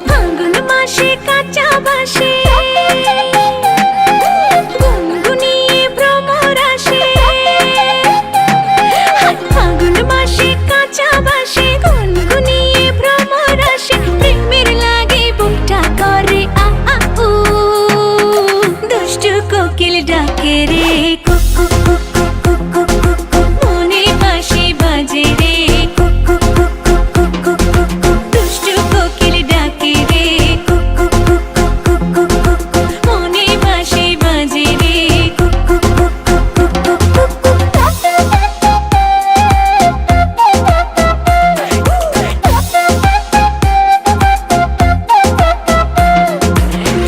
ফাগুন মাসে কাঁচা বাসে গুনগুনিয়ে ভ্রমর আসে। ফাগুন মাসে কাঁচা বাসে গুনগুনিয়ে ভ্রমর আসে। প্রেমের লাগে বুকটা করে আ আ উ, দুষ্টু কোকিল ডাকে রে cook cook cook cook cook cook cook, মনে বাঁশি বাজে রে cook cook cook cook cook cook cook cook, দুষ্টু কোকিল ডাকে রে cook cook cook cook cook cook cook, মনে বাঁশি বাজে রে cook cook cook cook cook cook cook cook.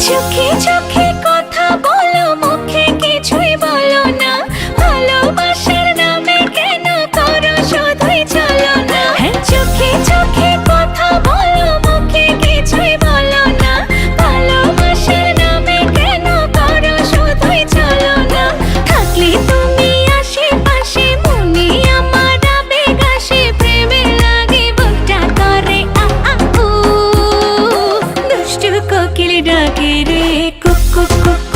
চোখে চোখে কথা বলো, মুখে কিছুই বলো না। ভালোবাসার নামে কেন করো শুধুই চলো না। চোখে চোখে কথা বলো, মুখে কিছুই বলো না। ভালোবাসার নামে কেন করো শুধুই চলো না। থাকলে তুমি আশেপাশে, মনে আমার আবেগ আসে। প্রেমের লাগে বুকটা করে আ আ উ, দুষ্টু কোকিল ডাকে রে কুক কুক কুক।